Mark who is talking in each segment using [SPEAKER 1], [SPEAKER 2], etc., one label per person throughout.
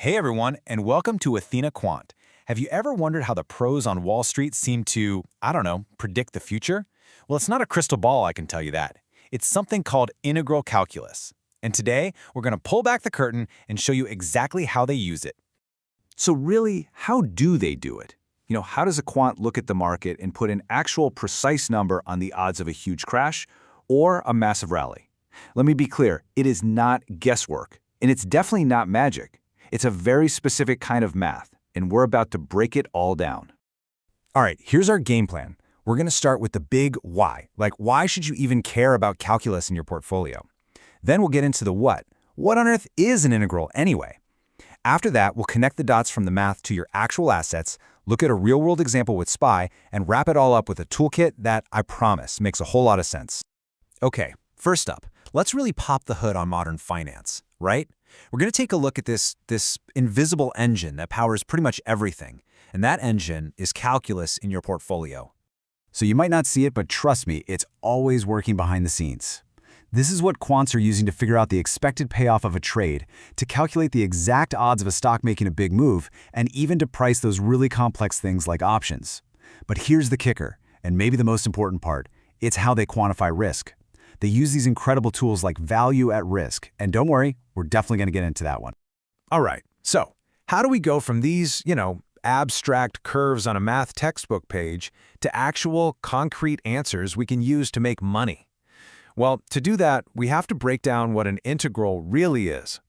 [SPEAKER 1] Hey everyone, and welcome to Athena Quant. Have you ever wondered how the pros on Wall Street seem to, I don't know, predict the future? Well, it's not a crystal ball, I can tell you that. It's something called integral calculus. And today, we're going to pull back the curtain and show you exactly how they use it.
[SPEAKER 2] So really, how do they do it? How does a quant look at the market and put an actual precise number on the odds of a huge crash or a massive rally? Let me be clear, it is not guesswork, and it's definitely not magic. It's a very specific kind of math, and we're about to break it all down.
[SPEAKER 1] All right, here's our game plan. We're going to start with the big why. Like, why should you even care about calculus in your portfolio? Then we'll get into the what. What on earth is an integral anyway? After that, we'll connect the dots from the math to your actual assets, look at a real-world example with SPY, and wrap it all up with a toolkit that, I promise, makes a whole lot of sense. Okay, first up, let's really pop the hood on modern finance, right? We're going to take a look at this invisible engine that powers pretty much everything, and that engine is calculus in your portfolio.
[SPEAKER 2] So you might not see it, but trust me, it's always working behind the scenes. This is what quants are using to figure out the expected payoff of a trade, to calculate the exact odds of a stock making a big move, and even to price those really complex things like options. But here's the kicker, and maybe the most important part, it's how they quantify risk. They use these incredible tools like value at risk, and don't worry, we're definitely going to get into that one.
[SPEAKER 1] All right, so how do we go from these, abstract curves on a math textbook page to actual concrete answers we can use to make money? Well, to do that, we have to break down what an integral really is.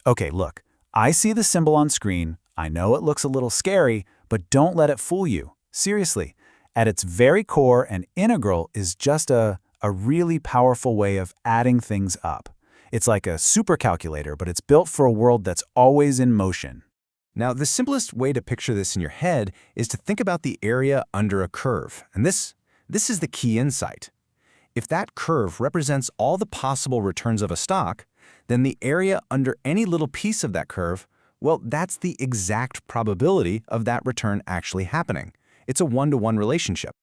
[SPEAKER 2] Okay, look, I see the symbol on screen. I know it looks a little scary, but don't let it fool you. Seriously, at its very core, an integral is just a really powerful way of adding things up. It's like a supercalculator, but it's built for a world that's always in motion.
[SPEAKER 1] Now, the simplest way to picture this in your head is to think about the area under a curve. And this is the key insight. If that curve represents all the possible returns of a stock, then the area under any little piece of that curve, well, that's the exact probability of that return actually happening. It's a one-to-one relationship.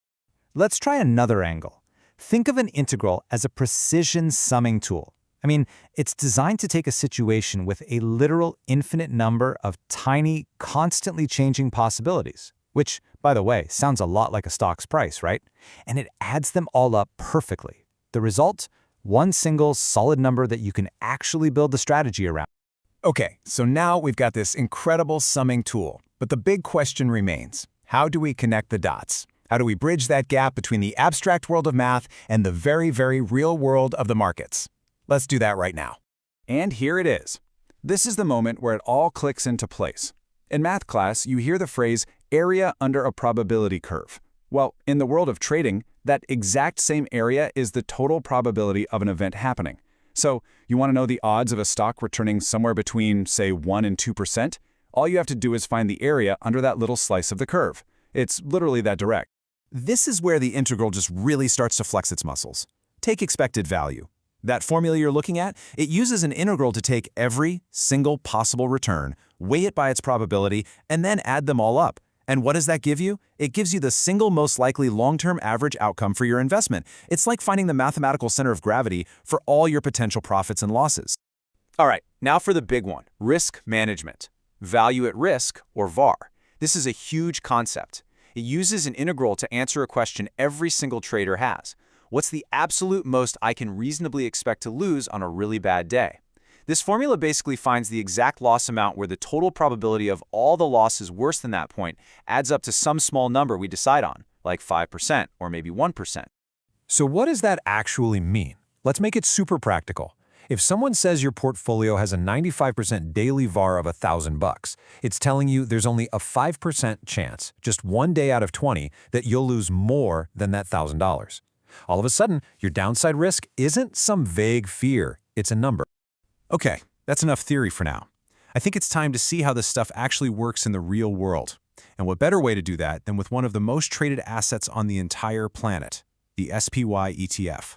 [SPEAKER 1] Let's try another angle. Think of an integral as a precision summing tool. I mean, it's designed to take a situation with a literal infinite number of tiny, constantly changing possibilities, which, by the way, sounds a lot like a stock's price, right? And it adds them all up perfectly. The result? One single solid number that you can actually build the strategy around. Okay, so now we've got this incredible summing tool, but the big question remains, how do we connect the dots? How do we bridge that gap between the abstract world of math and the very, very real world of the markets? Let's do that right now. And here it is. This is the moment where it all clicks into place. In math class, you hear the phrase area under a probability curve. Well, in the world of trading, that exact same area is the total probability of an event happening. So, you want to know the odds of a stock returning somewhere between, say, 1 and 2%? All you have to do is find the area under that little slice of the curve. It's literally that direct. This is where the integral just really starts to flex its muscles. Take expected value. That formula you're looking at, it uses an integral to take every single possible return, weigh it by its probability, and then add them all up. And what does that give you? It gives you the single most likely long-term average outcome for your investment. It's like finding the mathematical center of gravity for all your potential profits and losses. All right, now for the big one, risk management. Value at risk, or VAR. This is a huge concept. It uses an integral to answer a question every single trader has. What's the absolute most I can reasonably expect to lose on a really bad day? This formula basically finds the exact loss amount where the total probability of all the losses worse than that point adds up to some small number we decide on, like 5% or maybe 1%. So what does that actually mean? Let's make it super practical. If someone says your portfolio has a 95% daily VAR of $1,000, it's telling you there's only a 5% chance, just one day out of 20, that you'll lose more than that $1,000. All of a sudden, your downside risk isn't some vague fear, it's a number. Okay, that's enough theory for now. I think it's time to see how this stuff actually works in the real world. And what better way to do that than with one of the most traded assets on the entire planet, the SPY ETF.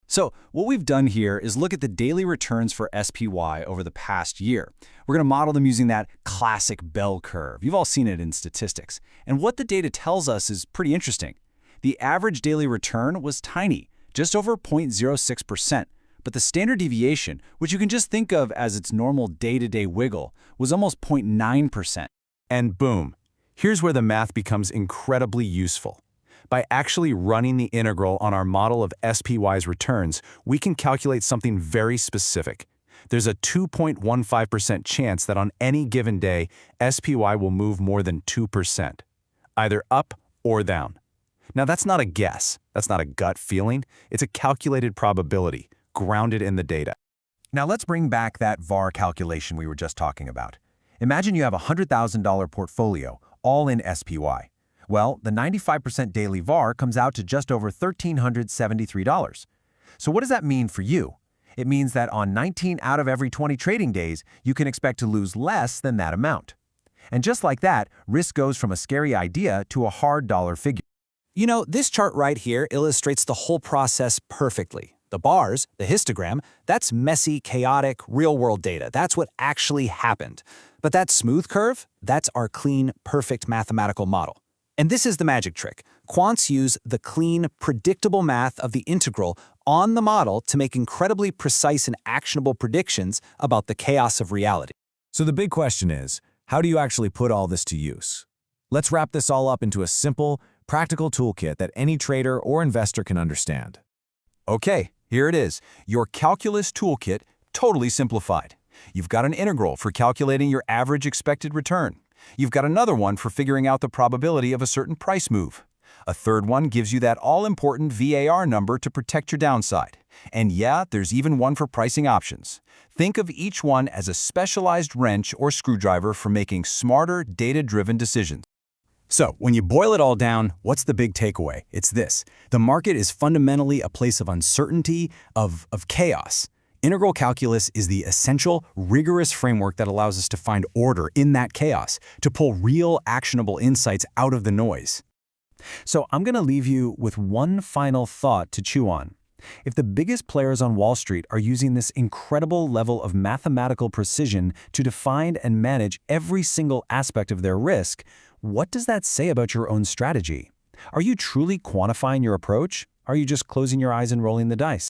[SPEAKER 1] So what we've done here is look at the daily returns for SPY over the past year. We're going to model them using that classic bell curve. You've all seen it in statistics. And what the data tells us is pretty interesting. The average daily return was tiny, just over 0.06%,
[SPEAKER 2] but the standard deviation, which you can just think of as its normal day-to-day wiggle, was almost 0.9%.
[SPEAKER 1] And boom, here's where the math becomes incredibly useful. By actually running the integral on our model of SPY's returns, we can calculate something very specific. There's a 2.15% chance that on any given day, SPY will move more than 2%, either up or down. Now, that's not a guess. That's not a gut feeling. It's a calculated probability, grounded in the data. Now, let's bring back that VAR calculation we were just talking about. Imagine you have a $100,000 portfolio, all in SPY. Well, the 95% daily VAR comes out to just over $1,373. So what does that mean for you? It means that on 19 out of every 20 trading days, you can expect to lose less than that amount. And just like that, risk goes from a scary idea to a hard dollar figure.
[SPEAKER 2] You know, this chart right here illustrates the whole process perfectly. The bars, the histogram, that's messy, chaotic, real-world data. That's what actually happened. But that smooth curve, that's our clean, perfect mathematical model. And this is the magic trick. Quants use the clean, predictable math of the integral on the model to make incredibly precise and actionable predictions about the chaos of reality.
[SPEAKER 1] So the big question is, how do you actually put all this to use? Let's wrap this all up into a simple, practical toolkit that any trader or investor can understand. Okay, here it is, your calculus toolkit, totally simplified. You've got an integral for calculating your average expected return. You've got another one for figuring out the probability of a certain price move. A third one gives you that all-important VAR number to protect your downside. And yeah, there's even one for pricing options. Think of each one as a specialized wrench or screwdriver for making smarter, data-driven decisions.
[SPEAKER 2] So, when you boil it all down, what's the big takeaway? It's this. The market is fundamentally a place of uncertainty, of chaos. Integral calculus is the essential, rigorous framework that allows us to find order in that chaos, to pull real, actionable insights out of the noise.
[SPEAKER 1] So I'm going to leave you with one final thought to chew on. If the biggest players on Wall Street are using this incredible level of mathematical precision to define and manage every single aspect of their risk, what does that say about your own strategy? Are you truly quantifying your approach? Are you just closing your eyes and rolling the dice?